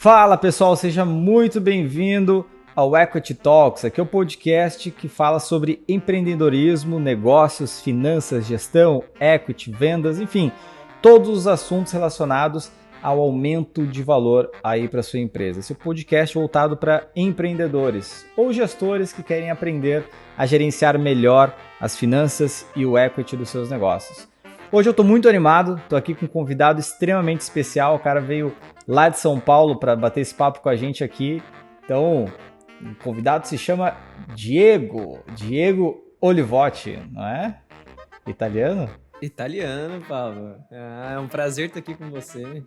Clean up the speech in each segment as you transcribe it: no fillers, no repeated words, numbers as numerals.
Fala pessoal, seja muito bem-vindo ao Equity Talks. Aqui é o podcast que fala sobre empreendedorismo, negócios, finanças, gestão, equity, vendas, enfim, todos os assuntos relacionados ao aumento de valor aí para sua empresa. Esse podcast é voltado para empreendedores ou gestores que querem aprender a gerenciar melhor as finanças e o equity dos seus negócios. Hoje eu estou muito animado, estou aqui com um convidado extremamente especial, o cara veio lá de São Paulo para bater esse papo com a gente aqui. Então, o convidado se chama Diego Olivotti, não é? Italiano? Italiano, Pablo. É um prazer estar aqui com você,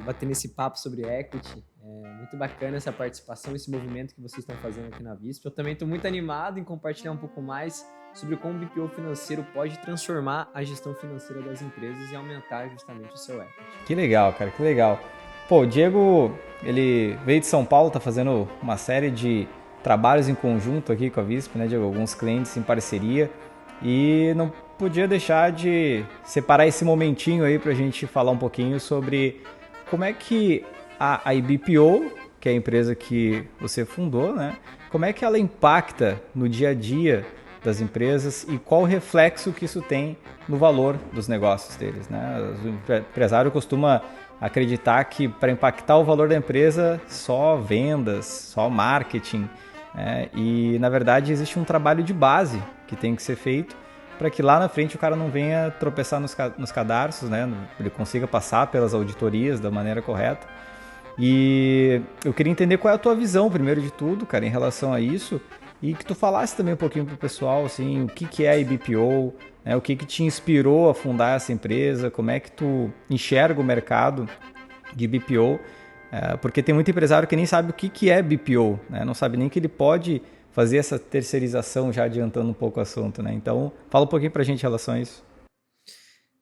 batendo esse papo sobre equity. É muito bacana essa participação, esse movimento que vocês estão fazendo aqui na Visp. Eu também estou muito animado em compartilhar um pouco mais sobre como o BPO financeiro pode transformar a gestão financeira das empresas e aumentar justamente o seu equity. Que legal, cara, que legal. Pô, o Diego, ele veio de São Paulo, tá fazendo uma série de trabalhos em conjunto aqui com a Visp, né, Diego? Alguns clientes em parceria e não podia deixar de separar esse momentinho aí pra gente falar um pouquinho sobre como é que a IBPO, que é a empresa que você fundou, né, como é que ela impacta no dia a dia das empresas e qual o reflexo que isso tem no valor dos negócios deles, né? O empresário costuma acreditar que para impactar o valor da empresa só vendas, só marketing, né? E na verdade existe um trabalho de base que tem que ser feito para que lá na frente o cara não venha tropeçar nos cadarços, né? Ele consiga passar pelas auditorias da maneira correta. E eu queria entender qual é a tua visão, primeiro de tudo, cara, em relação a isso. E que tu falasse também um pouquinho pro pessoal, assim, o que é a IBPO, né? O que te inspirou a fundar essa empresa, como é que tu enxerga o mercado de BPO, porque tem muito empresário que nem sabe o que é BPO, né? Não sabe nem que ele pode fazer essa terceirização, já adiantando um pouco o assunto, né? Então, fala um pouquinho pra gente em relação a isso.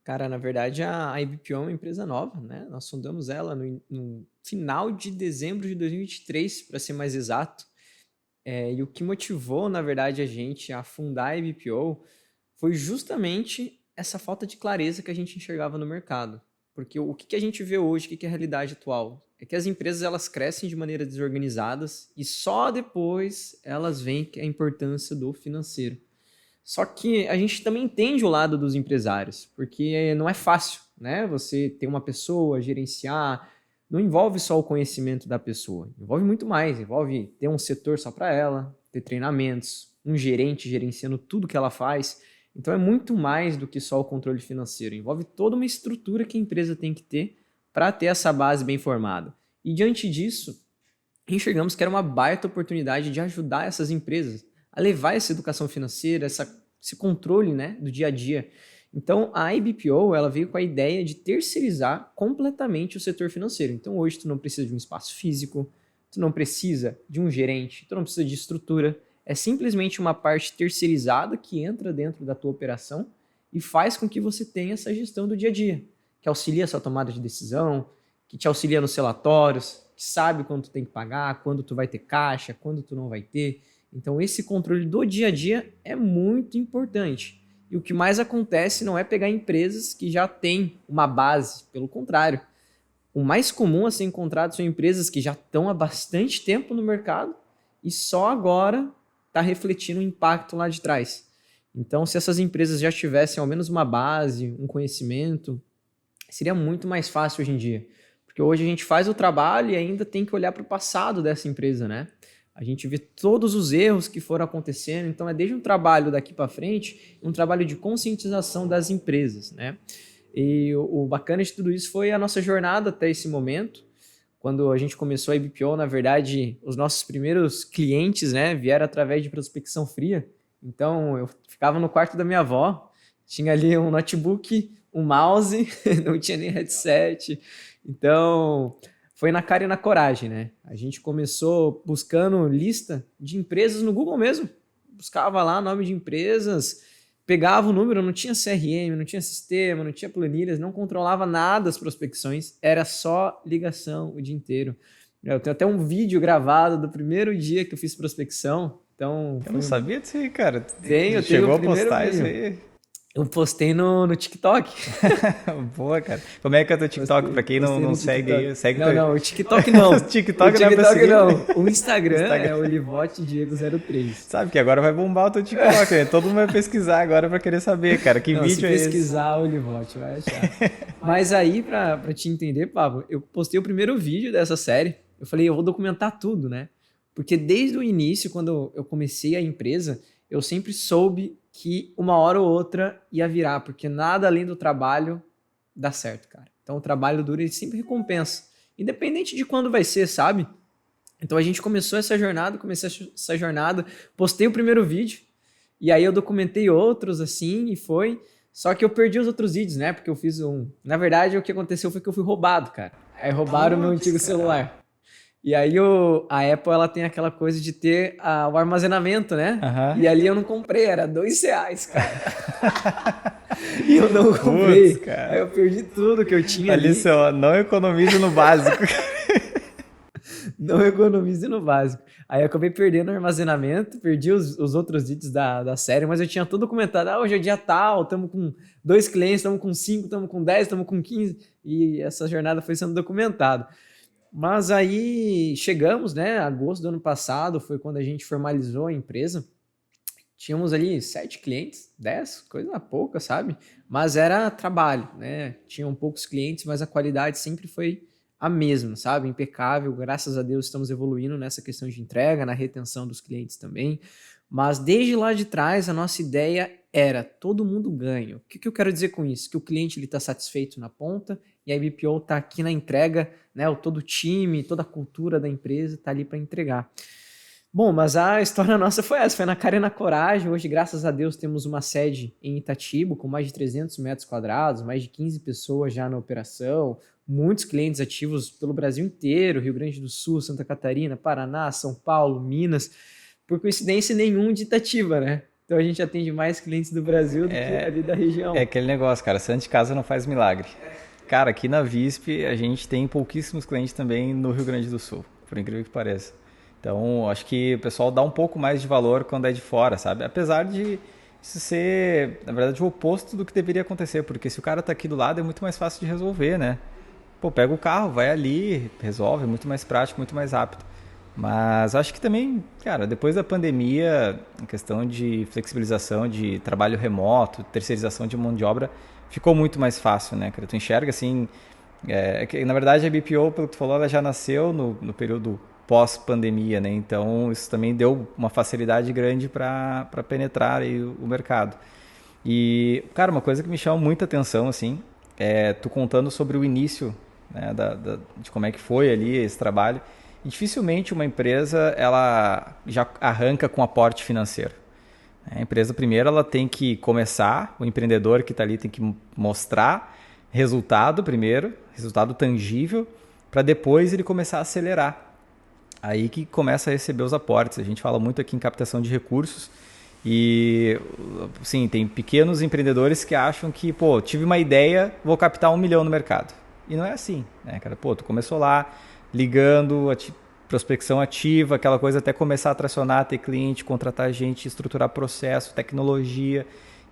Cara, na verdade, a IBPO é uma empresa nova, né? Nós fundamos ela no final de dezembro de 2023, para ser mais exato. E o que motivou, na verdade, a gente a fundar a IBPO foi justamente essa falta de clareza que a gente enxergava no mercado. Porque o que a gente vê hoje, o que é a realidade atual? É que as empresas elas crescem de maneira desorganizadas e só depois elas veem a importância do financeiro. Só que a gente também entende o lado dos empresários, porque não é fácil, né? Você ter uma pessoa, gerenciar, não envolve só o conhecimento da pessoa, envolve muito mais, envolve ter um setor só para ela, ter treinamentos, um gerente gerenciando tudo que ela faz. Então é muito mais do que só o controle financeiro, envolve toda uma estrutura que a empresa tem que ter para ter essa base bem formada. E diante disso, enxergamos que era uma baita oportunidade de ajudar essas empresas a levar essa educação financeira, esse controle, né, do dia a dia. Então, a IBPO ela veio com a ideia de terceirizar completamente o setor financeiro. Então, hoje, tu não precisa de um espaço físico, tu não precisa de um gerente, tu não precisa de estrutura. É simplesmente uma parte terceirizada que entra dentro da tua operação e faz com que você tenha essa gestão do dia a dia, que auxilia a sua tomada de decisão, que te auxilia nos relatórios, que sabe quando tu tem que pagar, quando tu vai ter caixa, quando tu não vai ter. Então, esse controle do dia a dia é muito importante. E o que mais acontece não é pegar empresas que já têm uma base, pelo contrário. O mais comum a ser encontrado são empresas que já estão há bastante tempo no mercado e só agora está refletindo o impacto lá de trás. Então, se essas empresas já tivessem ao menos uma base, um conhecimento, seria muito mais fácil hoje em dia. Porque hoje a gente faz o trabalho e ainda tem que olhar para o passado dessa empresa, né? A gente vê todos os erros que foram acontecendo, então é desde um trabalho daqui para frente, um trabalho de conscientização das empresas, né? E o bacana de tudo isso foi a nossa jornada até esse momento. Quando a gente começou a IBPO, na verdade, os nossos primeiros clientes, né, vieram através de prospecção fria. Então, eu ficava no quarto da minha avó, tinha ali um notebook, um mouse, não tinha nem headset. Então, foi na cara e na coragem, né? A gente começou buscando lista de empresas no Google mesmo. Buscava lá nome de empresas, pegava o número, não tinha CRM, não tinha sistema, não tinha planilhas, não controlava nada as prospecções, era só ligação o dia inteiro. Eu tenho até um vídeo gravado do primeiro dia que eu fiz prospecção. Então, eu não sabia disso aí, cara. Tenho Chegou o a primeiro postar vídeo. isso aí? Eu postei no TikTok. Boa, cara. Como é que é o teu TikTok? Pra quem Postei não no segue TikTok. aí, segue Não, teu... não, o TikTok não. O O TikTok não é pra TikTok seguir. não. O Instagram Instagram. é Olivote Diego 03. Sabe que agora vai bombar o teu TikTok, né? Todo mundo vai pesquisar agora pra querer saber, cara, que Não, se vídeo é esse? pesquisar Olivote, vai achar. Mas aí, pra te entender, Pablo, eu postei o primeiro vídeo dessa série. Eu falei, eu vou documentar tudo, né? Porque desde o início, quando eu comecei a empresa, eu sempre soube que uma hora ou outra ia virar, porque nada além do trabalho dá certo, cara. Então o trabalho duro ele sempre recompensa, independente de quando vai ser, sabe? Então a gente começou essa jornada, postei o primeiro vídeo, e aí eu documentei outros assim, e foi. Só que eu perdi os outros vídeos, né? Porque eu fiz um. Na verdade, o que aconteceu foi que eu fui roubado, cara. Aí roubaram o meu antigo celular. E aí a Apple ela tem aquela coisa de ter o armazenamento, né? Aham. E ali eu não comprei, era R$ 2, cara. E eu não Putz, comprei. cara. Aí eu perdi tudo que eu tinha ali. Ali, seu, não economize no básico. Não economize no básico. Aí eu acabei perdendo o armazenamento, perdi os outros vídeos da série, mas eu tinha tudo documentado. Hoje é dia tal, estamos com 2 clientes, estamos com 5, estamos com 10, estamos com 15. E essa jornada foi sendo documentada. Mas aí chegamos, né? Agosto do ano passado foi quando a gente formalizou a empresa. Tínhamos ali 7 clientes, 10, coisa pouca, sabe? Mas era trabalho, né? Tinham poucos clientes, mas a qualidade sempre foi a mesma, sabe? Impecável. Graças a Deus estamos evoluindo nessa questão de entrega, na retenção dos clientes também. Mas desde lá de trás, a nossa ideia era todo mundo ganha. O que eu quero dizer com isso? Que o cliente está satisfeito na ponta e a BPO está aqui na entrega, né? Todo o time, toda a cultura da empresa está ali para entregar. Bom, mas a história nossa foi essa, foi na cara e na coragem. Hoje, graças a Deus, temos uma sede em Itatiba com mais de 300 metros quadrados, mais de 15 pessoas já na operação, muitos clientes ativos pelo Brasil inteiro, Rio Grande do Sul, Santa Catarina, Paraná, São Paulo, Minas, por coincidência nenhum de Itatiba, né? Então a gente atende mais clientes do Brasil do que ali da região. É aquele negócio, cara, santo de casa não faz milagre. Cara, aqui na Visp a gente tem pouquíssimos clientes também no Rio Grande do Sul, por incrível que pareça. Então, acho que o pessoal dá um pouco mais de valor quando é de fora, sabe? Apesar de isso ser, na verdade, o oposto do que deveria acontecer, porque se o cara tá aqui do lado é muito mais fácil de resolver, né? Pô, pega o carro, vai ali, resolve, é muito mais prático, muito mais rápido. Mas acho que também, cara, depois da pandemia, a questão de flexibilização de trabalho remoto, terceirização de mão de obra, ficou muito mais fácil, né, cara? Tu enxerga assim, que, na verdade a BPO, pelo que tu falou, ela já nasceu no período pós-pandemia, né? Então isso também deu uma facilidade grande para penetrar aí o mercado. E, cara, uma coisa que me chama muita atenção, assim, é tu contando sobre o início, né, de como é que foi ali esse trabalho. E dificilmente uma empresa ela já arranca com aporte financeiro. A empresa primeiro ela tem que começar, o empreendedor que está ali tem que mostrar resultado primeiro, resultado tangível, para depois ele começar a acelerar. Aí que começa a receber os aportes. A gente fala muito aqui em captação de recursos e, sim, tem pequenos empreendedores que acham que, pô, tive uma ideia, vou captar 1 milhão no mercado. E não é assim, né, cara? Pô, tu começou lá ligando, prospecção ativa, aquela coisa até começar a tracionar, ter cliente, contratar gente, estruturar processo, tecnologia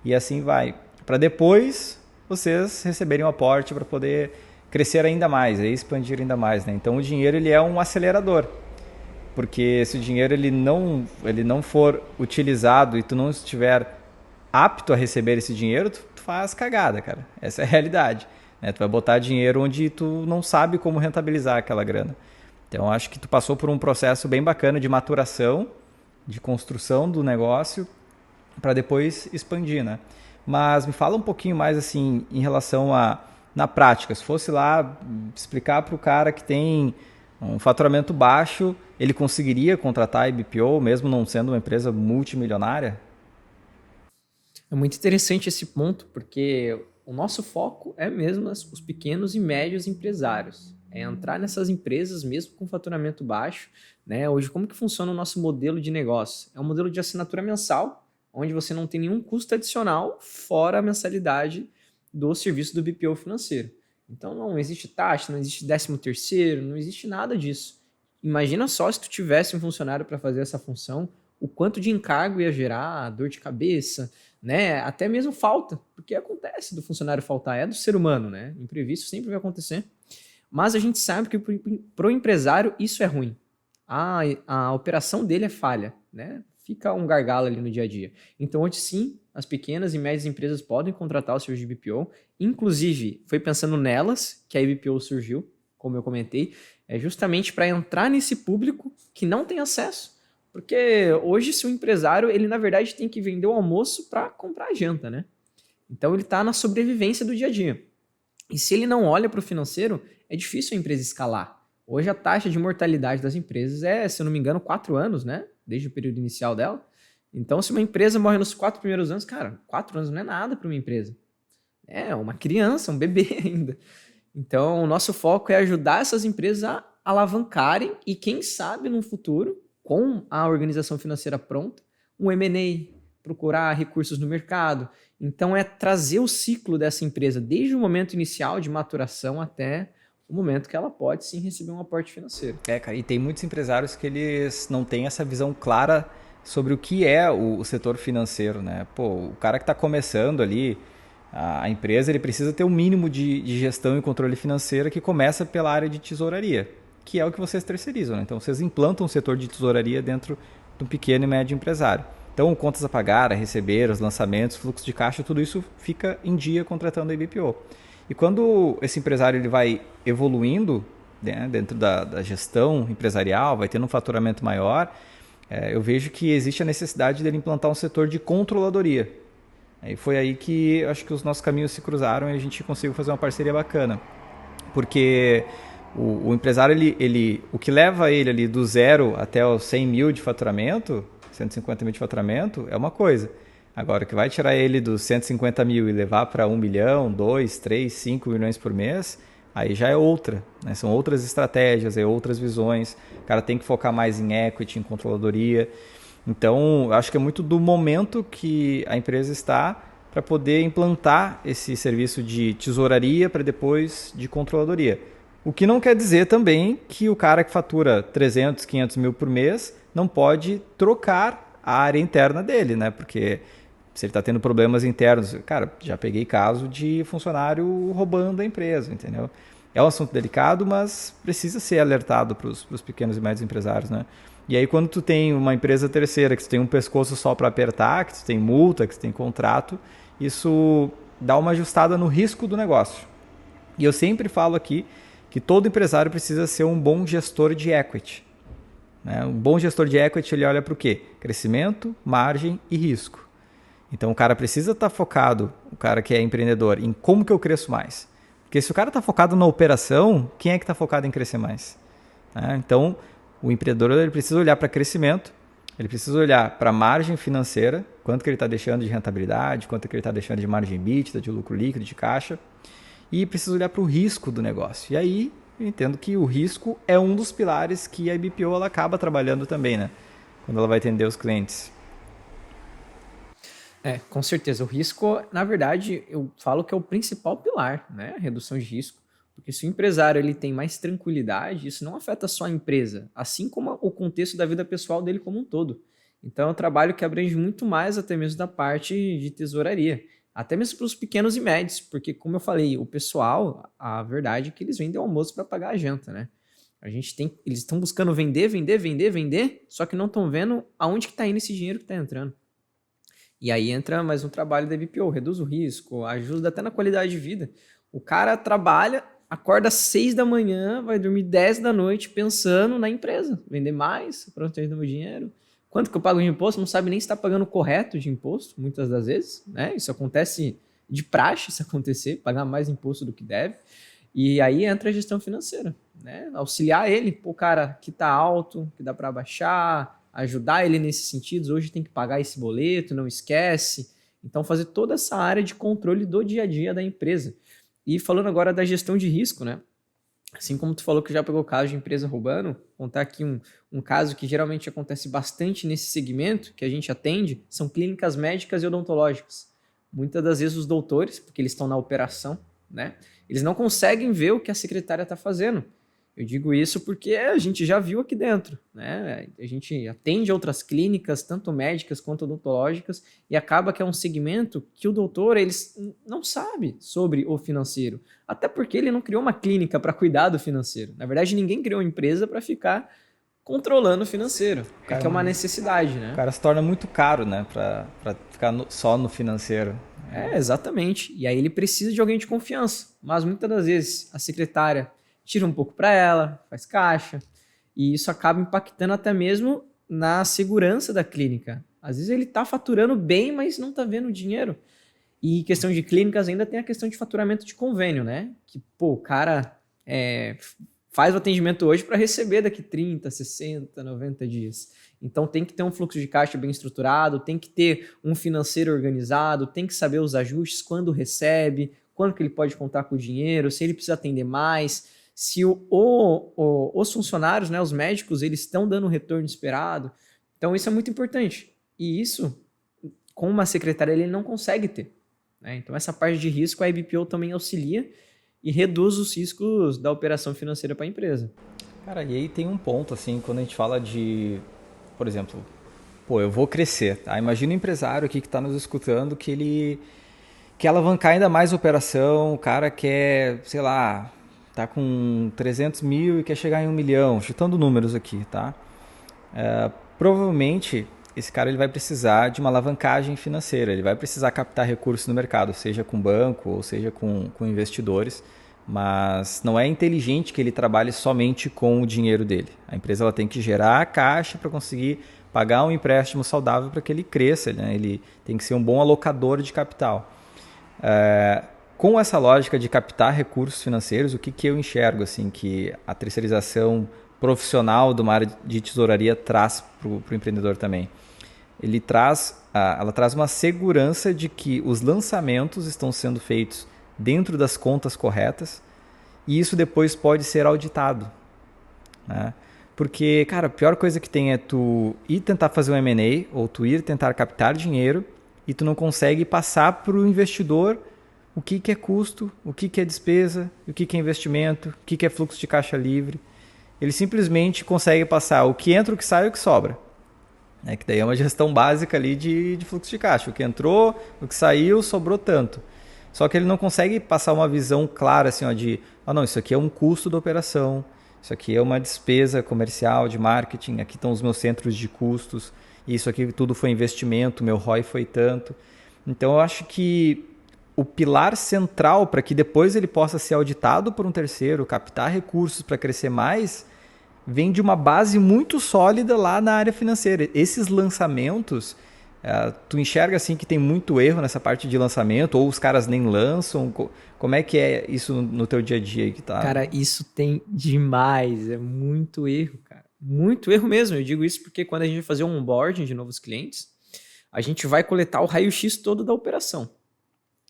e assim vai. Para depois vocês receberem um aporte para poder crescer ainda mais, expandir ainda mais, né? Então o dinheiro ele é um acelerador. Porque se o dinheiro ele não for utilizado e tu não estiver apto a receber esse dinheiro, tu faz cagada, cara. Essa é a realidade, né? Tu vai botar dinheiro onde tu não sabe como rentabilizar aquela grana. Então, acho que tu passou por um processo bem bacana de maturação, de construção do negócio, para depois expandir, né? Mas me fala um pouquinho mais, assim, em relação na prática. Se fosse lá explicar para o cara que tem um faturamento baixo, ele conseguiria contratar a IBPO, mesmo não sendo uma empresa multimilionária? É muito interessante esse ponto, porque o nosso foco é mesmo os pequenos e médios empresários. É entrar nessas empresas mesmo com faturamento baixo, né? Hoje, como que funciona o nosso modelo de negócio? É um modelo de assinatura mensal, onde você não tem nenhum custo adicional fora a mensalidade do serviço do BPO financeiro. Então não existe taxa, não existe 13º, não existe nada disso. Imagina só se tu tivesse um funcionário para fazer essa função, o quanto de encargo ia gerar, dor de cabeça, né? Até mesmo falta, porque acontece do funcionário faltar, é do ser humano, né? Imprevisto sempre vai acontecer. Mas a gente sabe que para o empresário isso é ruim. A operação dele é falha, né? Fica um gargalo ali no dia a dia. Então, hoje sim, as pequenas e médias empresas podem contratar o serviço de BPO. Inclusive, foi pensando nelas que a BPO surgiu, como eu comentei, é justamente para entrar nesse público que não tem acesso. Porque hoje, se o empresário, ele na verdade tem que vender o almoço para comprar a janta, né? Então, ele está na sobrevivência do dia a dia. E se ele não olha para o financeiro, é difícil a empresa escalar. Hoje a taxa de mortalidade das empresas é, se eu não me engano, 4 anos, né? Desde o período inicial dela. Então, se uma empresa morre nos 4 primeiros anos, cara, 4 anos não é nada para uma empresa. É uma criança, um bebê ainda. Então, o nosso foco é ajudar essas empresas a alavancarem e, quem sabe, no futuro, com a organização financeira pronta, um M&A, procurar recursos no mercado. Então, é trazer o ciclo dessa empresa desde o momento inicial de maturação até o momento que ela pode sim receber um aporte financeiro. Cara, e tem muitos empresários que eles não têm essa visão clara sobre o que é o setor financeiro, né? Pô, o cara que está começando ali, a empresa, ele precisa ter um mínimo de gestão e controle financeiro que começa pela área de tesouraria, que é o que vocês terceirizam, né? Então, vocês implantam um setor de tesouraria dentro do pequeno e médio empresário. Então, contas a pagar, a receber, os lançamentos, fluxo de caixa, tudo isso fica em dia contratando a IBPO. E quando esse empresário ele vai evoluindo, né, dentro da gestão empresarial, vai tendo um faturamento maior, eu vejo que existe a necessidade dele implantar um setor de controladoria. E foi aí que acho que os nossos caminhos se cruzaram e a gente conseguiu fazer uma parceria bacana. Porque o empresário, o que leva ele ali do 0 até os 100 mil de faturamento, 150 mil de faturamento, é uma coisa. Agora, o que vai tirar ele dos 150 mil e levar para 1 milhão, 2, 3, 5 milhões por mês, aí já é outra, né? São outras estratégias, outras visões. O cara tem que focar mais em equity, em controladoria. Então, eu acho que é muito do momento que a empresa está para poder implantar esse serviço de tesouraria para depois de controladoria. O que não quer dizer também que o cara que fatura 300, 500 mil por mês não pode trocar a área interna dele, né? Porque se ele está tendo problemas internos, cara, já peguei caso de funcionário roubando a empresa, entendeu? É um assunto delicado, mas precisa ser alertado para os pequenos e médios empresários, né? E aí quando tu tem uma empresa terceira, que tu tem um pescoço só para apertar, que tu tem multa, que tu tem contrato, isso dá uma ajustada no risco do negócio. E eu sempre falo aqui que todo empresário precisa ser um bom gestor de equity, né? Um bom gestor de equity, ele olha para o quê? Crescimento, margem e risco. Então o cara precisa estar focado, o cara que é empreendedor, em como que eu cresço mais. Porque se o cara está focado na operação, quem é que está focado em crescer mais? Então o empreendedor ele precisa olhar para crescimento, ele precisa olhar para a margem financeira, quanto que ele está deixando de rentabilidade, quanto que ele está deixando de margem líquida, de lucro líquido, de caixa, e precisa olhar para o risco do negócio. E aí eu entendo que o risco é um dos pilares que a IBPO ela acaba trabalhando também, né? Quando ela vai atender os clientes. Com certeza. O risco, na verdade, eu falo que é o principal pilar, né? A redução de risco. Porque se o empresário ele tem mais tranquilidade, isso não afeta só a empresa, assim como o contexto da vida pessoal dele como um todo. Então, é um trabalho que abrange muito mais até mesmo da parte de tesouraria. Até mesmo para os pequenos e médios, porque, como eu falei, o pessoal, a verdade é que eles vendem almoço para pagar a janta, né? Eles estão buscando vender, só que não estão vendo aonde que está indo esse dinheiro que está entrando. E aí entra mais um trabalho da BPO, reduz o risco, ajuda até na qualidade de vida. O cara trabalha, acorda às 6 da manhã, vai dormir 10 da noite pensando na empresa. Vender mais, para onde está indo meu dinheiro. Quanto que eu pago de imposto? Não sabe nem se está pagando correto de imposto, muitas das vezes, né? Isso acontece de praxe, isso acontecer, pagar mais imposto do que deve. E aí entra a gestão financeira, né? Auxiliar ele, o cara que está alto, que dá para abaixar, ajudar ele nesses sentidos. Hoje tem que pagar esse boleto, não esquece. Então, fazer toda essa área de controle do dia a dia da empresa. E falando agora da gestão de risco, né? Assim como tu falou que já pegou caso de empresa roubando, contar aqui um caso que geralmente acontece bastante nesse segmento que a gente atende, são clínicas médicas e odontológicas. Muitas das vezes os doutores, porque eles estão na operação, né? Eles não conseguem ver o que a secretária está fazendo. Eu digo isso porque a gente já viu aqui dentro, né? A gente atende outras clínicas, tanto médicas quanto odontológicas, e acaba que é um segmento que o doutor eles não sabe sobre o financeiro. Até porque ele não criou uma clínica para cuidar do financeiro. Na verdade, ninguém criou uma empresa para ficar controlando o financeiro. É que é uma necessidade, né? O cara se torna muito caro, né? Pra ficar só no financeiro. Exatamente. E aí ele precisa de alguém de confiança. Mas muitas das vezes a secretária tira um pouco para ela, faz caixa, e isso acaba impactando até mesmo na segurança da clínica. Às vezes ele está faturando bem, mas não está vendo dinheiro. E questão de clínicas ainda tem a questão de faturamento de convênio, né? Que, pô, o cara faz o atendimento hoje para receber daqui 30, 60, 90 dias. Então tem que ter um fluxo de caixa bem estruturado, tem que ter um financeiro organizado, tem que saber os ajustes, quando recebe, quando que ele pode contar com o dinheiro, se ele precisa atender mais, se os funcionários, né, os médicos, eles estão dando o retorno esperado. Então isso é muito importante. E isso, com uma secretária, ele não consegue ter, né? Então essa parte de risco a IBPO também auxilia e reduz os riscos da operação financeira para a empresa. Cara, e aí tem um ponto, assim, quando a gente fala de, por exemplo, eu vou crescer, tá? Imagina um empresário aqui que está nos escutando que ele quer alavancar ainda mais a operação, o cara quer, sei lá, tá com 300 mil e quer chegar em 1 milhão, chutando números aqui, tá? Provavelmente esse cara ele vai precisar de uma alavancagem financeira, ele vai precisar captar recursos no mercado, seja com banco ou seja com investidores, mas não é inteligente que ele trabalhe somente com o dinheiro dele. A empresa ela tem que gerar caixa para conseguir pagar um empréstimo saudável para que ele cresça, né? Ele tem que ser um bom alocador de capital. Com essa lógica de captar recursos financeiros, o que eu enxergo assim, que a terceirização profissional de uma área de tesouraria traz para o empreendedor também? Ela traz uma segurança de que os lançamentos estão sendo feitos dentro das contas corretas e isso depois pode ser auditado, né? Porque, cara, a pior coisa que tem é tu ir tentar fazer um M&A ou tu ir tentar captar dinheiro e tu não consegue passar para o investidor o que é custo, o que é despesa, o que é investimento, o que é fluxo de caixa livre. Ele simplesmente consegue passar o que entra, o que sai e o que sobra. Que daí é uma gestão básica ali de fluxo de caixa. O que entrou, o que saiu, sobrou tanto. Só que ele não consegue passar uma visão clara assim, não, isso aqui é um custo da operação, isso aqui é uma despesa comercial, de marketing, aqui estão os meus centros de custos, isso aqui tudo foi investimento, meu ROI foi tanto. Então eu acho que o pilar central para que depois ele possa ser auditado por um terceiro, captar recursos para crescer mais, vem de uma base muito sólida lá na área financeira. Esses lançamentos, tu enxerga assim que tem muito erro nessa parte de lançamento, ou os caras nem lançam? Como é que é isso no teu dia a dia aí que tá? Cara, isso tem demais, é muito erro, cara. Muito erro mesmo. Eu digo isso porque quando a gente vai fazer um onboarding de novos clientes, a gente vai coletar o raio-x todo da operação.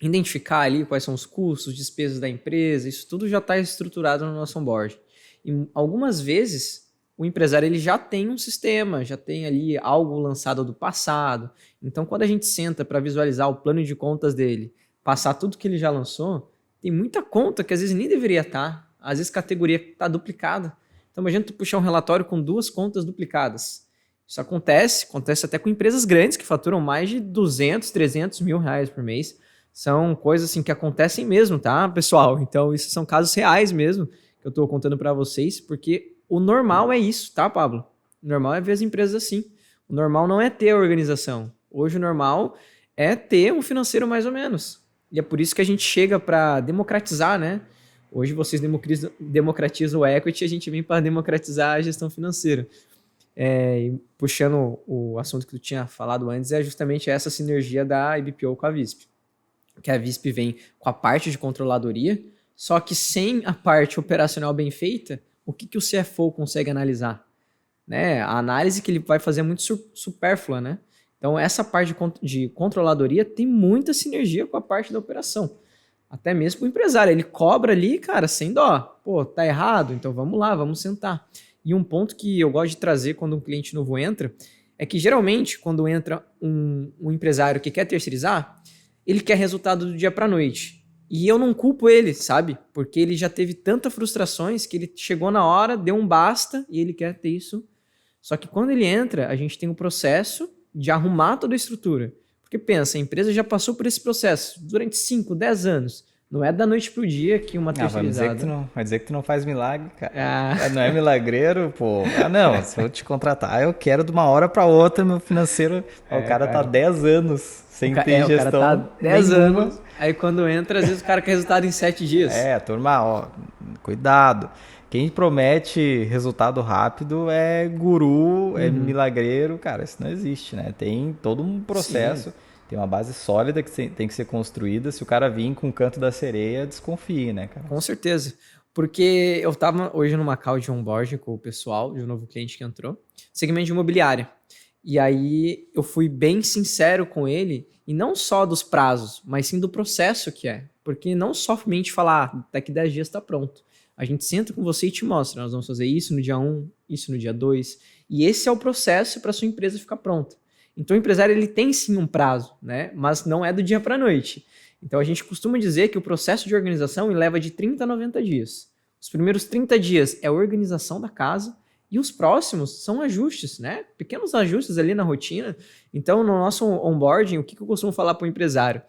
Identificar ali quais são os custos, despesas da empresa, isso tudo já está estruturado no nosso onboarding. E algumas vezes o empresário ele já tem um sistema, já tem ali algo lançado do passado. Então, quando a gente senta para visualizar o plano de contas dele, passar tudo que ele já lançou, tem muita conta que às vezes nem deveria estar. Às vezes categoria está duplicada. Então, imagina tu puxar um relatório com 2 contas duplicadas. Isso acontece até com empresas grandes que faturam mais de 200, 300 mil reais por mês. São coisas assim que acontecem mesmo, tá, pessoal? Então, isso são casos reais mesmo que eu estou contando para vocês, porque o normal é isso, tá, Pablo? O normal é ver as empresas assim. O normal não é ter a organização. Hoje o normal é ter um financeiro mais ou menos. E é por isso que a gente chega para democratizar, né? Hoje vocês democratizam o equity, a gente vem para democratizar a gestão financeira. E puxando o assunto que tu tinha falado antes, é justamente essa sinergia da IBPO com a Visp. Que a Visp vem com a parte de controladoria, só que sem a parte operacional bem feita, o que o CFO consegue analisar? Né? A análise que ele vai fazer é muito supérflua, né? Então, essa parte de controladoria tem muita sinergia com a parte da operação. Até mesmo para o empresário. Ele cobra ali, cara, sem dó. Pô, tá errado? Então vamos lá, vamos sentar. E um ponto que eu gosto de trazer quando um cliente novo entra, é que geralmente, quando entra um empresário que quer terceirizar, ele quer resultado do dia para a noite. E eu não culpo ele, sabe? Porque ele já teve tantas frustrações que ele chegou na hora, deu um basta e ele quer ter isso. Só que quando ele entra, a gente tem o processo de arrumar toda a estrutura. Porque pensa, a empresa já passou por esse processo durante 5, 10 anos. Não é da noite pro dia que uma terceirizada... Vai dizer que tu não faz milagre, cara. Ah. Não é milagreiro, pô. Não, se eu te contratar, eu quero de uma hora pra outra meu financeiro. O cara tá 10 anos sem ter gestão. O cara tá 10 anos, aí quando entra, às vezes o cara quer resultado em 7 dias. Turma, ó, cuidado. Quem promete resultado rápido é guru, é milagreiro, cara, isso não existe, né? Tem todo um processo... Sim. Tem uma base sólida que tem que ser construída. Se o cara vir com o canto da sereia, desconfie, né, cara? Com certeza. Porque eu tava hoje numa call de onboarding com o pessoal, de um novo cliente que entrou, segmento de imobiliária. E aí eu fui bem sincero com ele, e não só dos prazos, mas sim do processo que é. Porque não somente falar, daqui 10 dias está pronto. A gente senta com você e te mostra, nós vamos fazer isso no dia 1, isso no dia 2. E esse é o processo para sua empresa ficar pronta. Então o empresário ele tem sim um prazo, né? Mas não é do dia para a noite. Então a gente costuma dizer que o processo de organização leva de 30 a 90 dias. Os primeiros 30 dias é a organização da casa e os próximos são ajustes, né? Pequenos ajustes ali na rotina. Então no nosso onboarding, o que eu costumo falar para o empresário?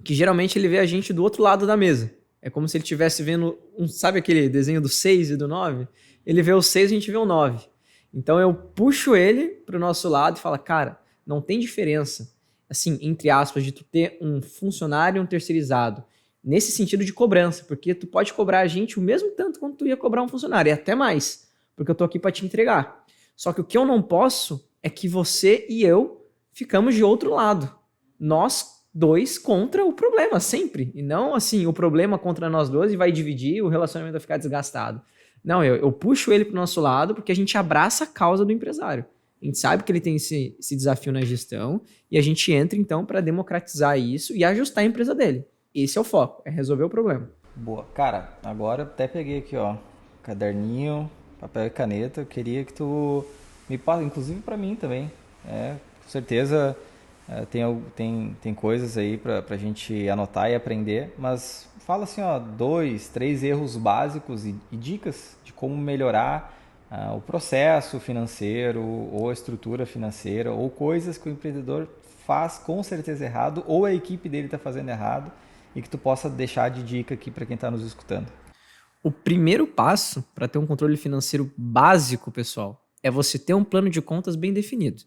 Que geralmente ele vê a gente do outro lado da mesa. É como se ele estivesse vendo, sabe aquele desenho do 6 e do 9? Ele vê o 6 e a gente vê o 9. Então eu puxo ele para o nosso lado e falo, cara, não tem diferença, assim, entre aspas, de tu ter um funcionário e um terceirizado, nesse sentido de cobrança, porque tu pode cobrar a gente o mesmo tanto quanto tu ia cobrar um funcionário, e até mais, porque eu tô aqui para te entregar. Só que o que eu não posso é que você e eu ficamos de outro lado. Nós dois contra o problema, sempre. E não, assim, o problema contra nós dois e vai dividir e o relacionamento vai ficar desgastado. Não, eu puxo ele pro nosso lado porque a gente abraça a causa do empresário. A gente sabe que ele tem esse desafio na gestão e a gente entra, então, para democratizar isso e ajustar a empresa dele. Esse é o foco, é resolver o problema. Boa. Cara, agora eu até peguei aqui, ó, caderninho, papel e caneta. Eu queria que tu me passe, inclusive para mim também. Com certeza tem coisas aí pra gente anotar e aprender, mas fala assim, ó, 2, 3 erros básicos e dicas de como melhorar o processo financeiro ou a estrutura financeira ou coisas que o empreendedor faz com certeza errado ou a equipe dele está fazendo errado e que tu possa deixar de dica aqui para quem está nos escutando. O primeiro passo para ter um controle financeiro básico, pessoal, é você ter um plano de contas bem definido.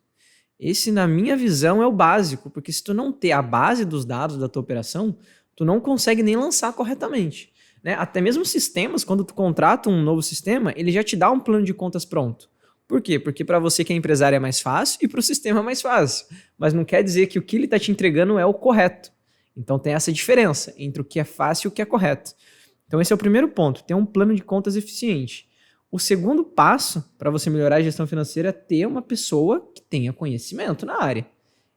Esse, na minha visão, é o básico, porque se tu não ter a base dos dados da tua operação, tu não consegue nem lançar corretamente. Né? Até mesmo sistemas, quando tu contrata um novo sistema, ele já te dá um plano de contas pronto. Por quê? Porque para você que é empresário é mais fácil e para o sistema é mais fácil. Mas não quer dizer que o que ele está te entregando é o correto. Então tem essa diferença entre o que é fácil e o que é correto. Então esse é o primeiro ponto, ter um plano de contas eficiente. O segundo passo para você melhorar a gestão financeira é ter uma pessoa que tenha conhecimento na área.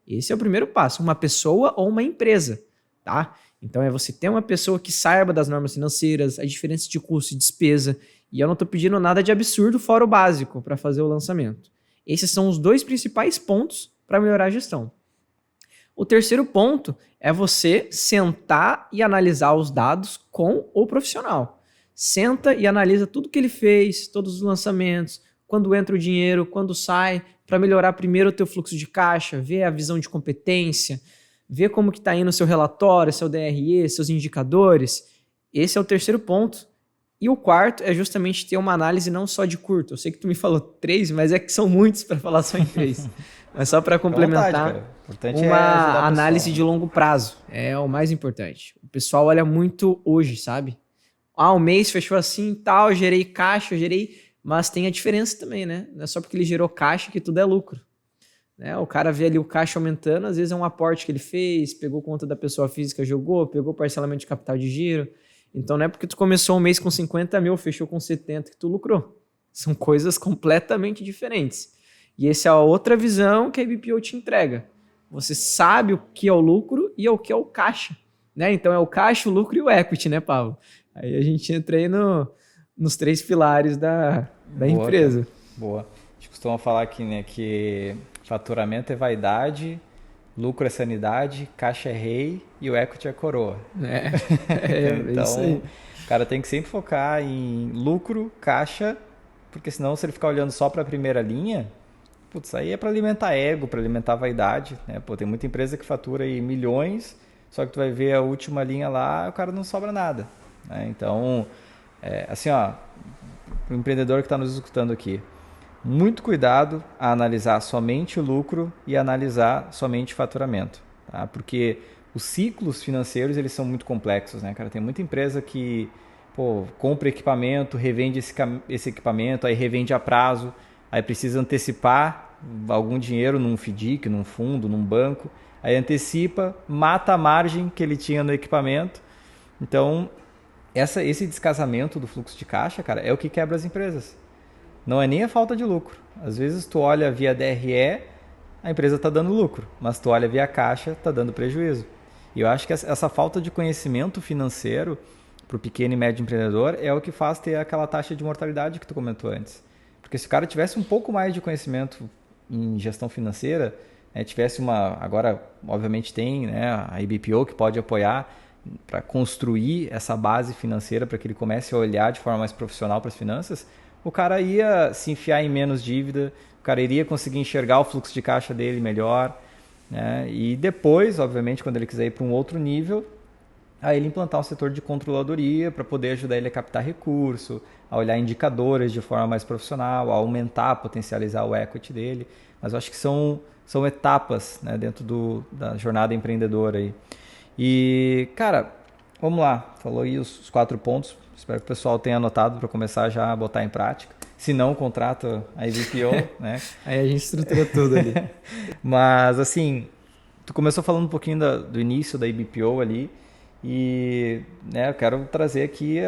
Esse é o primeiro passo, uma pessoa ou uma empresa, tá? Então é você ter uma pessoa que saiba das normas financeiras, a diferença de custo e despesa, e eu não estou pedindo nada de absurdo fora o básico para fazer o lançamento. Esses são os 2 principais pontos para melhorar a gestão. O terceiro ponto é você sentar e analisar os dados com o profissional. Senta e analisa tudo que ele fez, todos os lançamentos, quando entra o dinheiro, quando sai, para melhorar primeiro o teu fluxo de caixa, ver a visão de competência, ver como que está indo o seu relatório, seu DRE, seus indicadores. Esse é o terceiro ponto. E o quarto é justamente ter uma análise não só de curto. Eu sei que tu me falou 3, mas é que são muitos para falar só em 3. Mas só para complementar, uma análise de longo prazo é o mais importante. O pessoal olha muito hoje, sabe? O mês fechou assim e tal, gerei caixa, mas tem a diferença também, né? Não é só porque ele gerou caixa que tudo é lucro. Né? O cara vê ali o caixa aumentando, às vezes é um aporte que ele fez, pegou conta da pessoa física, jogou, pegou parcelamento de capital de giro. Então não é porque tu começou um mês com 50 mil, fechou com 70 que tu lucrou. São coisas completamente diferentes. E essa é a outra visão que a BPO te entrega. Você sabe o que é o lucro e o que é o caixa. Né? Então é o caixa, o lucro e o equity, né, Paulo? Aí a gente entra aí nos 3 pilares da empresa. Boa. A gente costuma falar aqui, né, que faturamento é vaidade, lucro é sanidade, caixa é rei e o equity é coroa. É isso Então, aí. o cara tem que sempre focar em lucro, caixa, porque senão se ele ficar olhando só para a primeira linha, putz, aí é para alimentar ego, para alimentar vaidade, né? Pô, tem muita empresa que fatura aí milhões, só que tu vai ver a última linha lá, o cara não sobra nada, né? Então, assim, ó, o empreendedor que está nos escutando aqui, muito cuidado a analisar somente o lucro e analisar somente o faturamento, tá? Porque os ciclos financeiros, eles são muito complexos, né, cara? Tem muita empresa que, pô, compra equipamento, revende esse equipamento, aí revende a prazo, aí precisa antecipar algum dinheiro num FDIC, num fundo, num banco, aí antecipa, mata a margem que ele tinha no equipamento. Então, esse descasamento do fluxo de caixa, cara, é o que quebra as empresas. Não é nem a falta de lucro. Às vezes tu olha via DRE, a empresa está dando lucro, mas tu olha via caixa, está dando prejuízo. E eu acho que essa falta de conhecimento financeiro para o pequeno e médio empreendedor é o que faz ter aquela taxa de mortalidade que tu comentou antes. Porque se o cara tivesse um pouco mais de conhecimento em gestão financeira, né, tivesse agora obviamente tem, né, a IBPO que pode apoiar para construir essa base financeira para que ele comece a olhar de forma mais profissional para as finanças, o cara ia se enfiar em menos dívida, o cara iria conseguir enxergar o fluxo de caixa dele melhor, né? E depois, obviamente, quando ele quiser ir para um outro nível, aí ele implantar um setor de controladoria para poder ajudar ele a captar recurso, a olhar indicadores de forma mais profissional, a aumentar, potencializar o equity dele. Mas eu acho que são etapas, né, dentro da jornada empreendedora aí. E, cara, vamos lá. Falou aí os 4 pontos. Espero que o pessoal tenha anotado para começar já a botar em prática. Se não, contrata a IBPO, né? Aí a gente estrutura tudo ali. Mas, assim, tu começou falando um pouquinho do início da IBPO ali. E, né, eu quero trazer aqui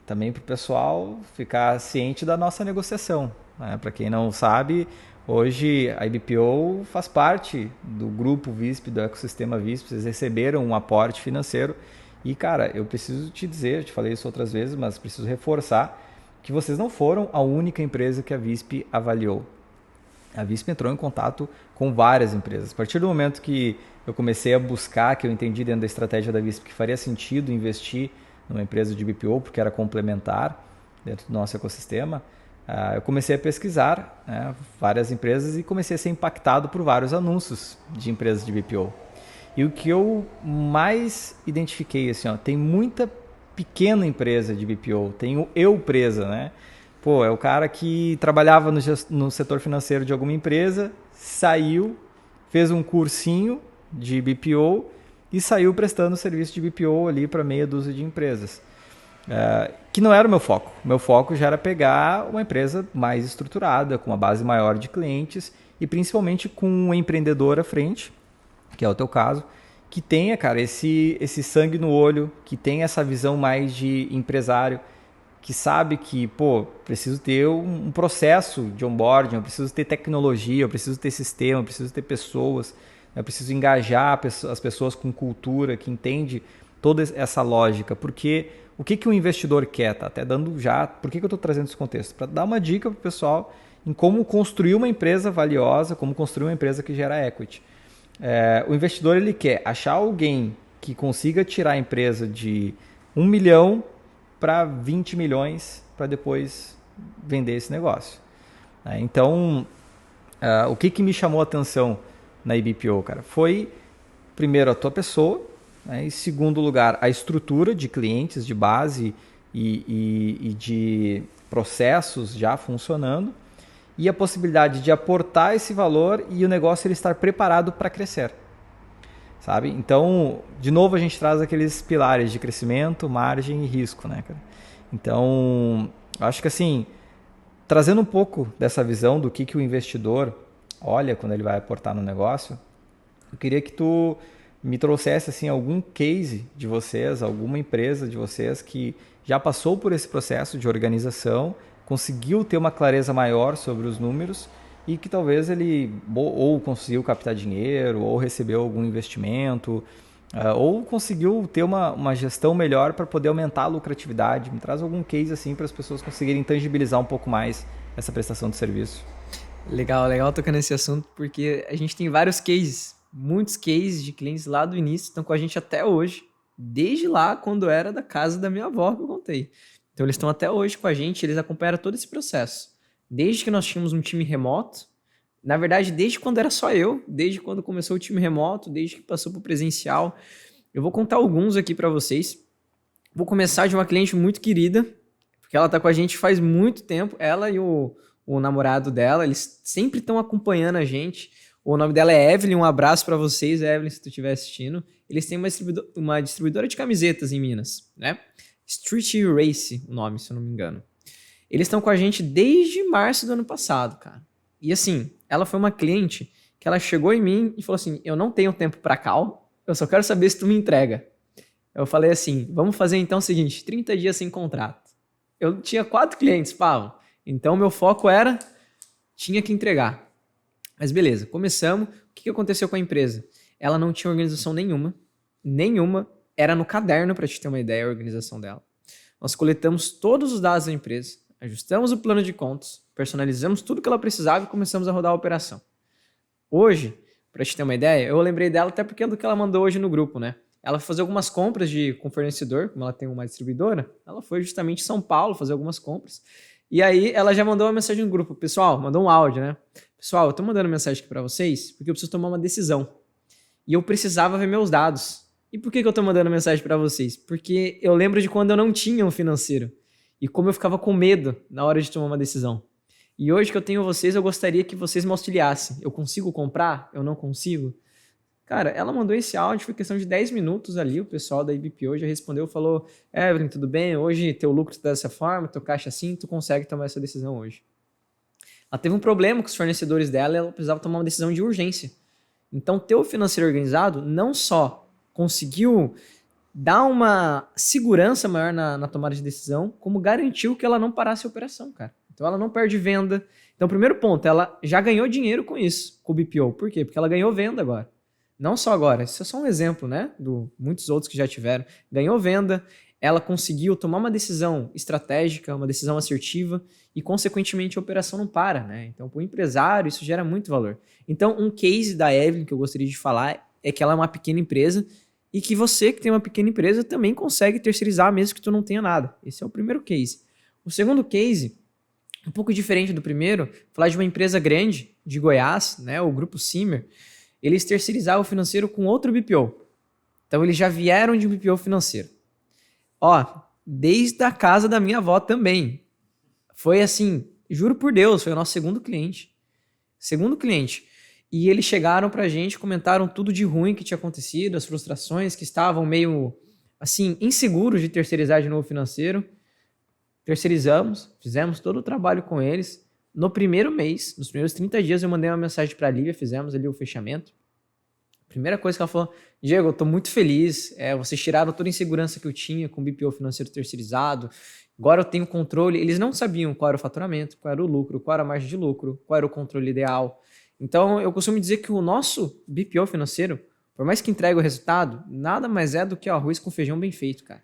também para o pessoal ficar ciente da nossa negociação, né? Para quem não sabe, hoje a IBPO faz parte do grupo VISP, do ecossistema VISP. Vocês receberam um aporte financeiro. E, cara, eu preciso te dizer, eu te falei isso outras vezes, mas preciso reforçar que vocês não foram a única empresa que a VISP avaliou. A VISP entrou em contato com várias empresas. A partir do momento que eu comecei a buscar, que eu entendi dentro da estratégia da VISP que faria sentido investir numa empresa de BPO, porque era complementar dentro do nosso ecossistema, eu comecei a pesquisar, né, várias empresas e comecei a ser impactado por vários anúncios de empresas de BPO. E o que eu mais identifiquei, assim, ó, tem muita pequena empresa de BPO, tem o Eupresa, né? Pô, é o cara que trabalhava no setor financeiro de alguma empresa, saiu, fez um cursinho de BPO e saiu prestando serviço de BPO ali para meia dúzia de empresas. Que não era o meu foco. Meu foco já era pegar uma empresa mais estruturada, com uma base maior de clientes e principalmente com um empreendedor à frente, que é o teu caso, que tenha, cara, esse sangue no olho, que tenha essa visão mais de empresário, que sabe que, pô, preciso ter um processo de onboarding, eu preciso ter tecnologia, eu preciso ter sistema, eu preciso ter pessoas, eu preciso engajar as pessoas com cultura, que entende toda essa lógica. Porque o que o investidor quer, tá? Até dando já, por que eu estou trazendo esse contexto? Para dar uma dica para o pessoal em como construir uma empresa valiosa, como construir uma empresa que gera equity. O investidor ele quer achar alguém que consiga tirar a empresa de 1 milhão para 20 milhões para depois vender esse negócio. Então, o que me chamou a atenção na IBPO, cara, foi primeiro a tua pessoa, né? Em segundo lugar a estrutura de clientes, de base e de processos já funcionando, e a possibilidade de aportar esse valor e o negócio ele estar preparado para crescer, sabe? Então, de novo, a gente traz aqueles pilares de crescimento, margem e risco, né, cara? Então, acho que assim, trazendo um pouco dessa visão do que o investidor olha quando ele vai aportar no negócio, eu queria que tu me trouxesse assim, algum case de vocês, alguma empresa de vocês que já passou por esse processo de organização, conseguiu ter uma clareza maior sobre os números e que talvez ele ou conseguiu captar dinheiro, ou recebeu algum investimento, ou conseguiu ter uma gestão melhor para poder aumentar a lucratividade. Me traz algum case assim para as pessoas conseguirem tangibilizar um pouco mais essa prestação de serviço. Legal tocar nesse assunto, porque a gente tem vários cases muitos cases de clientes lá do início estão com a gente até hoje, desde lá quando era da casa da minha avó que eu contei. Então eles estão até hoje com a gente, eles acompanharam todo esse processo. Desde que nós tínhamos um time remoto, na verdade, desde quando era só eu, desde quando começou o time remoto, desde que passou para o presencial. Eu vou contar alguns aqui para vocês. Vou começar de uma cliente muito querida, porque ela está com a gente faz muito tempo. Ela e o namorado dela, eles sempre estão acompanhando a gente. O nome dela é Evelyn, um abraço para vocês, Evelyn, se tu estiver assistindo. Eles têm uma distribuidora de camisetas em Minas, né? Street Race, o nome, se eu não me engano. Eles estão com a gente desde março do ano passado, cara. E assim, ela foi uma cliente que ela chegou em mim e falou assim, eu não tenho tempo para cal, eu só quero saber se tu me entrega. Eu falei assim, vamos fazer então o seguinte, 30 dias sem contrato. Eu tinha 4 clientes, Pablo. Então meu foco era, tinha que entregar. Mas beleza, começamos. O que aconteceu com a empresa? Ela não tinha organização nenhuma. Era no caderno, para te ter uma ideia, a organização dela. Nós coletamos todos os dados da empresa, ajustamos o plano de contas, personalizamos tudo que ela precisava e começamos a rodar a operação. Hoje, para te ter uma ideia, eu lembrei dela até porque é do que ela mandou hoje no grupo, né? Ela foi fazer algumas compras com fornecedor, como ela tem uma distribuidora, ela foi justamente em São Paulo fazer algumas compras. E aí ela já mandou uma mensagem no grupo. Pessoal, mandou um áudio, né? Pessoal, eu tô mandando mensagem aqui para vocês porque eu preciso tomar uma decisão. E eu precisava ver meus dados. E por que eu tô mandando mensagem para vocês? Porque eu lembro de quando eu não tinha um financeiro. E como eu ficava com medo na hora de tomar uma decisão. E hoje que eu tenho vocês, eu gostaria que vocês me auxiliassem. Eu consigo comprar? Eu não consigo? Cara, ela mandou esse áudio, foi questão de 10 minutos ali, o pessoal da IBPO já respondeu, falou, Evelyn, tudo bem? Hoje teu lucro está dessa forma, teu caixa assim, tu consegue tomar essa decisão hoje. Ela teve um problema com os fornecedores dela e ela precisava tomar uma decisão de urgência. Então, ter o financeiro organizado não só conseguiu dar uma segurança maior na tomada de decisão, como garantiu que ela não parasse a operação, cara. Então, ela não perde venda. Então, primeiro ponto, ela já ganhou dinheiro com isso, com o BPO. Por quê? Porque ela ganhou venda agora. Não só agora, isso é só um exemplo, né? Muitos outros que já tiveram. Ganhou venda, ela conseguiu tomar uma decisão estratégica, uma decisão assertiva e, consequentemente, a operação não para, né? Então, para o empresário, isso gera muito valor. Então, um case da Evelyn que eu gostaria de falar é que ela é uma pequena empresa e que você que tem uma pequena empresa também consegue terceirizar mesmo que tu não tenha nada. Esse é o primeiro case. O segundo case, um pouco diferente do primeiro, falar de uma empresa grande de Goiás, né? O Grupo Simmer. Eles terceirizavam o financeiro com outro BPO. Então, eles já vieram de um BPO financeiro. Ó, desde a casa da minha avó também. Foi assim, juro por Deus, foi o nosso segundo cliente. Segundo cliente. E eles chegaram pra gente, comentaram tudo de ruim que tinha acontecido, as frustrações, que estavam meio, assim, inseguros de terceirizar de novo o financeiro. Terceirizamos, fizemos todo o trabalho com eles. No primeiro mês, nos primeiros 30 dias, eu mandei uma mensagem para a Lívia, fizemos ali o fechamento. Primeira coisa que ela falou, Diego, eu tô muito feliz, vocês tiraram toda a insegurança que eu tinha com o BPO financeiro terceirizado, agora eu tenho controle. Eles não sabiam qual era o faturamento, qual era o lucro, qual era a margem de lucro, qual era o controle ideal. Então, eu costumo dizer que o nosso BPO financeiro, por mais que entregue o resultado, nada mais é do que arroz com feijão bem feito, cara.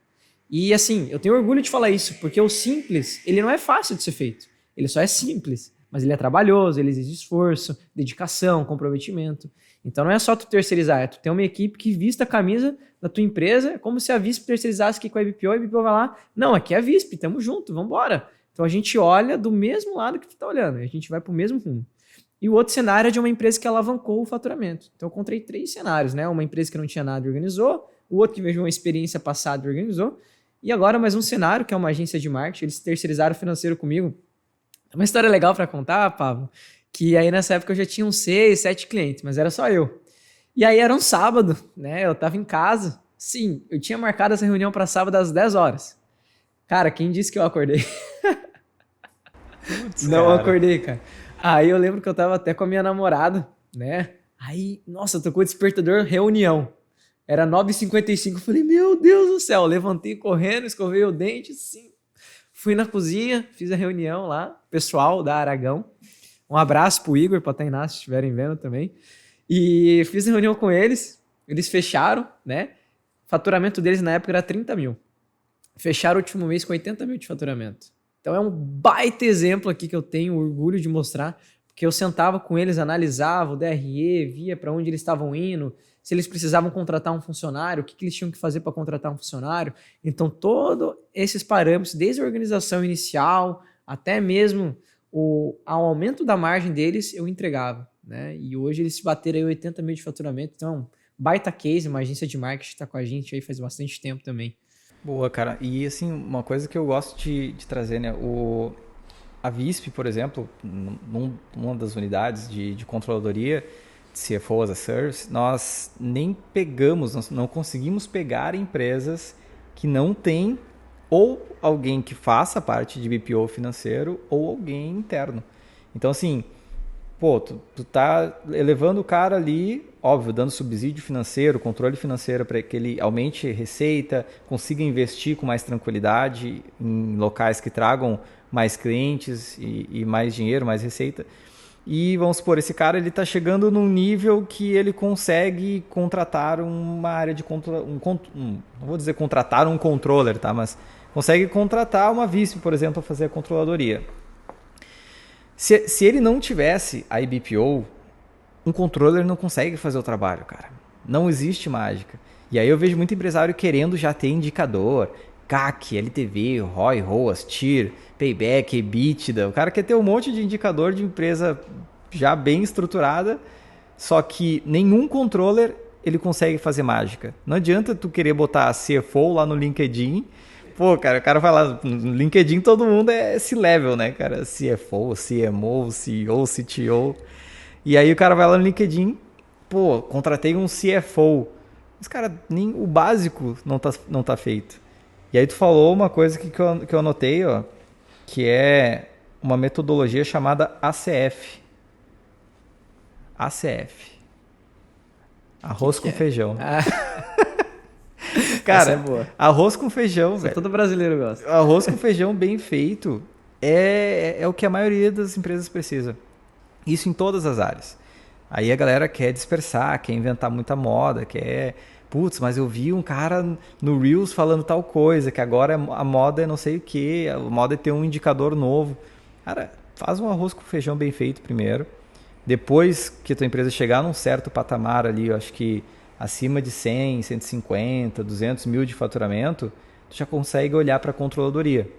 E assim, eu tenho orgulho de falar isso, porque o simples, ele não é fácil de ser feito. Ele só é simples, mas ele é trabalhoso, ele exige esforço, dedicação, comprometimento. Então não é só tu terceirizar, é tu ter uma equipe que vista a camisa da tua empresa, é como se a Visp terceirizasse aqui com a IBPO, e a IBPO vai lá, não, aqui é a Visp, tamo junto, vambora. Então a gente olha do mesmo lado que tu tá olhando, a gente vai pro mesmo rumo. E o outro cenário é de uma empresa que alavancou o faturamento. Então eu encontrei 3 cenários, né? Uma empresa que não tinha nada e organizou, o outro que veio uma experiência passada e organizou, e agora mais um cenário, que é uma agência de marketing, eles terceirizaram o financeiro comigo. Uma história legal para contar, Pablo, que aí nessa época eu já tinha uns 6, 7 clientes, mas era só eu. E aí era um sábado, né? Eu tava em casa. Sim, eu tinha marcado essa reunião para sábado às 10 horas. Cara, quem disse que eu acordei? Putz, Não cara. acordei, cara. Aí eu lembro que eu tava até com a minha namorada, né? Aí, nossa, tocou o despertador, reunião. Era 9h55, eu falei, meu Deus do céu. Levantei correndo, escovei o dente, assim. Fui na cozinha, fiz a reunião lá, pessoal da Aragão. Um abraço pro Igor, pra Tainá, se estiverem vendo também. E fiz a reunião com eles, eles fecharam, né? O faturamento deles na época era 30 mil. Fecharam o último mês com 80 mil de faturamento. Então é um baita exemplo aqui que eu tenho orgulho de mostrar, porque eu sentava com eles, analisava o DRE, via para onde eles estavam indo, se eles precisavam contratar um funcionário, o que eles tinham que fazer para contratar um funcionário. Então, todos esses parâmetros, desde a organização inicial até mesmo ao aumento da margem deles, eu entregava, né? E hoje eles bateram aí 80 mil de faturamento, então, baita case, uma agência de marketing está com a gente aí faz bastante tempo também. Boa, cara. E assim, uma coisa que eu gosto de trazer, né? A Visp, por exemplo, numa das unidades de controladoria, de CFO as a Service, nós nem pegamos, nós não conseguimos pegar empresas que não têm ou alguém que faça parte de BPO financeiro ou alguém interno. Então, assim, pô, tu tá elevando o cara ali, óbvio, dando subsídio financeiro, controle financeiro para que ele aumente receita, consiga investir com mais tranquilidade em locais que tragam mais clientes e mais dinheiro, mais receita. E vamos supor, esse cara ele está chegando num nível que ele consegue contratar uma área de não vou dizer contratar um controller, tá? Mas consegue contratar uma Visp, por exemplo, para fazer a controladoria. Se ele não tivesse a IBPO, um controller não consegue fazer o trabalho, cara. Não existe mágica. E aí eu vejo muito empresário querendo já ter indicador, CAC, LTV, ROI, ROAS, TIR, Payback, EBITDA. O cara quer ter um monte de indicador de empresa já bem estruturada, só que nenhum controller ele consegue fazer mágica. Não adianta tu querer botar CFO lá no LinkedIn. Pô, cara, o cara vai lá, no LinkedIn todo mundo é esse level, né, cara? CFO, CMO, CEO, CTO. E aí o cara vai lá no LinkedIn, pô, contratei um CFO. Mas, cara, nem o básico não tá feito. E aí tu falou uma coisa que eu anotei, ó, que é uma metodologia chamada ACF. ACF. Arroz com feijão. Cara, essa é boa. Arroz com feijão, velho. Todo brasileiro gosta. Arroz com feijão bem feito é o que a maioria das empresas precisa. Isso em todas as áreas. Aí a galera quer dispersar, quer inventar muita moda, quer... Putz, mas eu vi um cara no Reels falando tal coisa, que agora a moda é não sei o que, a moda é ter um indicador novo. Cara, faz um arroz com feijão bem feito primeiro. Depois que a tua empresa chegar num certo patamar ali, eu acho que acima de 100, 150, 200 mil de faturamento, tu já consegue olhar para a controladoria.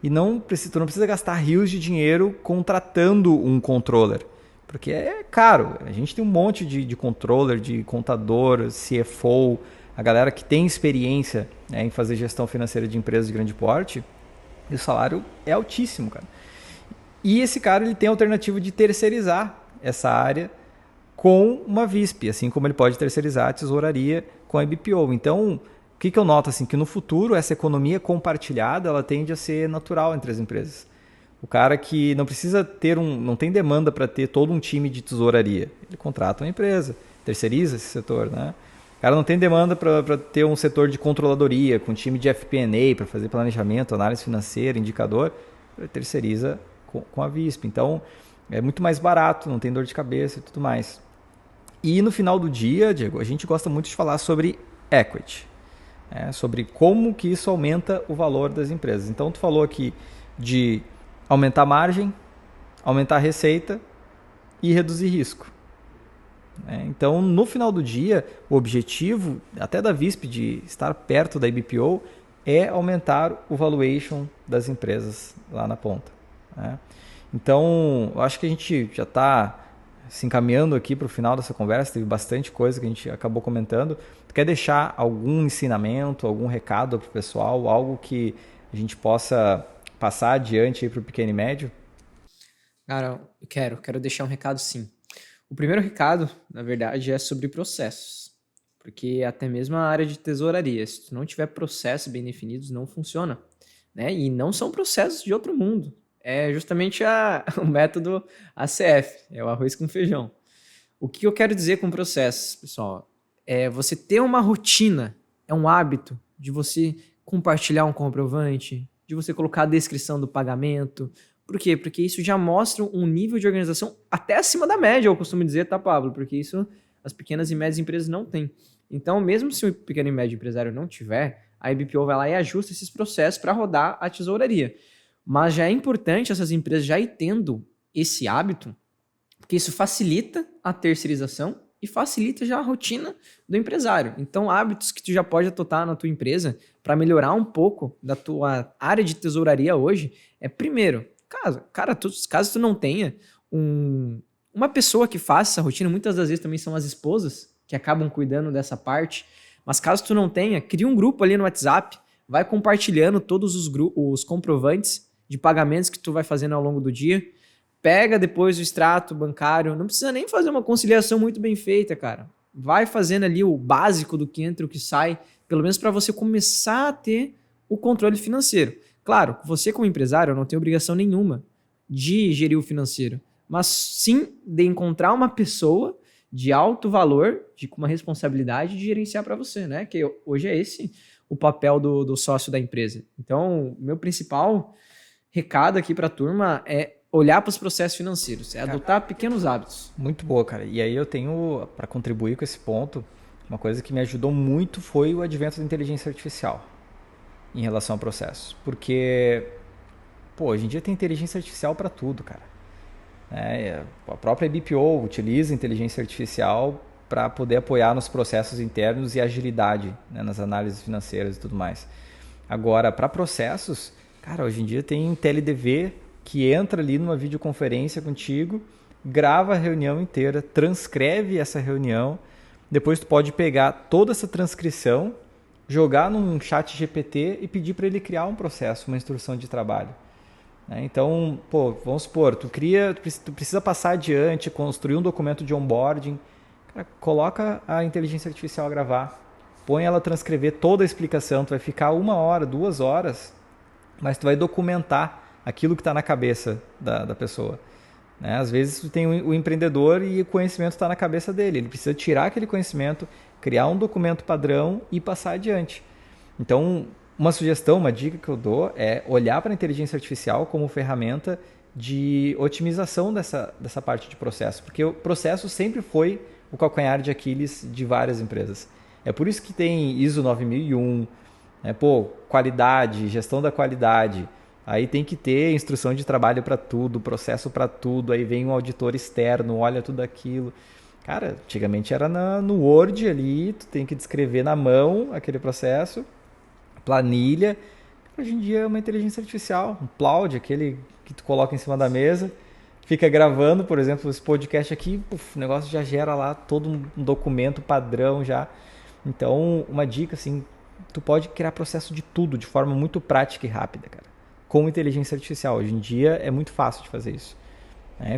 E tu não precisa gastar rios de dinheiro contratando um controller, porque é caro. A gente tem um monte de controller, de contador, CFO, a galera que tem experiência, né, em fazer gestão financeira de empresas de grande porte, e o salário é altíssimo, cara. E esse cara ele tem a alternativa de terceirizar essa área com uma Visp, assim como ele pode terceirizar a tesouraria com a IBPO. Então, o que eu noto? Assim, que no futuro essa economia compartilhada ela tende a ser natural entre as empresas. O cara que não precisa ter não tem demanda para ter todo um time de tesouraria. Ele contrata uma empresa, terceiriza esse setor, né? O cara não tem demanda para ter um setor de controladoria, com um time de FP&A para fazer planejamento, análise financeira, indicador, ele terceiriza com a Visp. Então, é muito mais barato, não tem dor de cabeça e tudo mais. E no final do dia, Diego, a gente gosta muito de falar sobre equity, sobre como que isso aumenta o valor das empresas. Então, tu falou aqui de aumentar a margem, aumentar a receita e reduzir risco. Então, no final do dia, o objetivo, até da Visp, de estar perto da IBPO, é aumentar o valuation das empresas lá na ponta. Então, eu acho que a gente já está se encaminhando aqui para o final dessa conversa, teve bastante coisa que a gente acabou comentando. Tu quer deixar algum ensinamento, algum recado para o pessoal, algo que a gente possa passar adiante para o pequeno e médio? Cara, eu quero deixar um recado sim. O primeiro recado, na verdade, é sobre processos, porque até mesmo a área de tesouraria, se tu não tiver processos bem definidos, não funciona, né? E não são processos de outro mundo. É justamente o método ACF, é o arroz com feijão. O que eu quero dizer com processos, pessoal? É você ter uma rotina, é um hábito de você compartilhar um comprovante, de você colocar a descrição do pagamento. Por quê? Porque isso já mostra um nível de organização até acima da média, eu costumo dizer, tá, Pablo? Porque isso as pequenas e médias empresas não têm. Então, mesmo se o pequeno e médio empresário não tiver, a IBPO vai lá e ajusta esses processos para rodar a tesouraria. Mas já é importante essas empresas já ir tendo esse hábito porque isso facilita a terceirização e facilita já a rotina do empresário. Então, hábitos que tu já pode adotar na tua empresa para melhorar um pouco da tua área de tesouraria hoje é, primeiro, caso tu não tenha uma pessoa que faça essa rotina, muitas das vezes também são as esposas que acabam cuidando dessa parte, mas caso tu não tenha, cria um grupo ali no WhatsApp, vai compartilhando todos os comprovantes de pagamentos que tu vai fazendo ao longo do dia, pega depois o extrato bancário, não precisa nem fazer uma conciliação muito bem feita, cara. Vai fazendo ali o básico do que entra e o que sai, pelo menos para você começar a ter o controle financeiro. Claro, você como empresário não tem obrigação nenhuma de gerir o financeiro, mas sim de encontrar uma pessoa de alto valor, com uma responsabilidade de gerenciar para você, né? Que hoje é esse o papel do sócio da empresa. Então, meu principal recado aqui para a turma é olhar para os processos financeiros, é adotar pequenos hábitos. Muito boa, cara. E aí eu tenho, para contribuir com esse ponto, uma coisa que me ajudou muito foi o advento da inteligência artificial em relação ao processo. Porque, hoje em dia tem inteligência artificial para tudo, cara. A própria BPO utiliza inteligência artificial para poder apoiar nos processos internos e agilidade, né, nas análises financeiras e tudo mais. Agora, para processos, cara, hoje em dia tem TLDV que entra ali numa videoconferência contigo, grava a reunião inteira, transcreve essa reunião, depois tu pode pegar toda essa transcrição, jogar num chat GPT e pedir para ele criar um processo, uma instrução de trabalho. Então, vamos supor, tu precisa passar adiante, construir um documento de onboarding, cara, coloca a inteligência artificial a gravar, põe ela a transcrever toda a explicação, tu vai ficar 1 hora, 2 horas, mas tu vai documentar aquilo que está na cabeça da pessoa. Às vezes tu tem o empreendedor e o conhecimento está na cabeça dele, ele precisa tirar aquele conhecimento, criar um documento padrão e passar adiante. Então, uma sugestão, uma dica que eu dou é olhar para a inteligência artificial como ferramenta de otimização dessa parte de processo, porque o processo sempre foi o calcanhar de Aquiles de várias empresas. É por isso que tem ISO 9001, qualidade, gestão da qualidade, aí tem que ter instrução de trabalho para tudo, processo para tudo, aí vem um auditor externo, olha tudo aquilo. Cara, antigamente era no Word ali, tu tem que descrever na mão aquele processo, planilha. Hoje em dia é uma inteligência artificial, um Cloud, aquele que tu coloca em cima da mesa, fica gravando, por exemplo, esse podcast aqui, o negócio já gera lá todo um documento padrão já. Então, uma dica assim, tu pode criar processo de tudo de forma muito prática e rápida, cara, com inteligência artificial. Hoje em dia é muito fácil de fazer isso.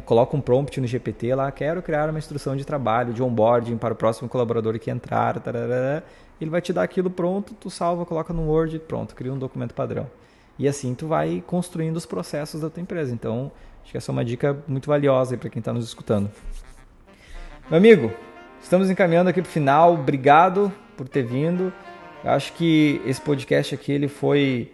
Coloca um prompt no GPT lá, quero criar uma instrução de trabalho, de onboarding para o próximo colaborador que entrar, tarará. Ele vai te dar aquilo pronto, tu salva, coloca no Word, pronto, cria um documento padrão. E assim tu vai construindo os processos da tua empresa. Então, acho que essa é uma dica muito valiosa para quem está nos escutando. Meu amigo, estamos encaminhando aqui para o final. Obrigado por ter vindo. Eu acho que esse podcast aqui ele foi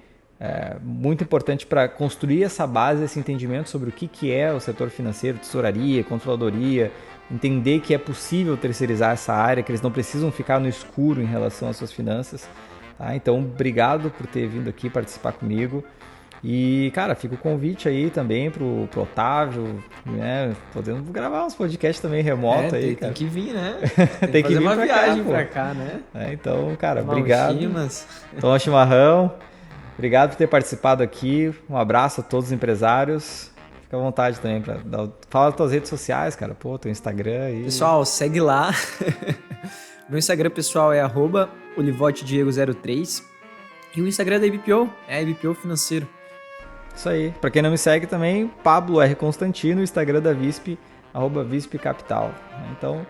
muito importante para construir essa base, esse entendimento sobre o que é o setor financeiro, tesouraria, controladoria, entender que é possível terceirizar essa área, que eles não precisam ficar no escuro em relação às suas finanças. Tá? Então, obrigado por ter vindo aqui participar comigo. E, cara, fica o convite aí também pro Otávio, né? Podemos gravar uns podcasts também remoto aí, cara. Tem que vir, né? Tem que fazer vir uma viagem cá, pra cá, né? Então, cara, obrigado. Tomar um chimarrão. Obrigado por ter participado aqui. Um abraço a todos os empresários. Fica à vontade também para fala das tuas redes sociais, cara. Teu Instagram aí. Pessoal, segue lá. Meu Instagram pessoal é @olivotediego03 e o Instagram da IBPO é IBPO Financeiro. Isso aí. Para quem não me segue também, Pablo R. Constantino, Instagram da Visp, @VispCapital. Então,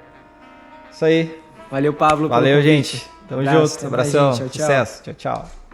isso aí. Valeu, Pablo. Valeu, gente. Tamo junto. Abração. Tchau, tchau. Sucesso. Tchau, tchau.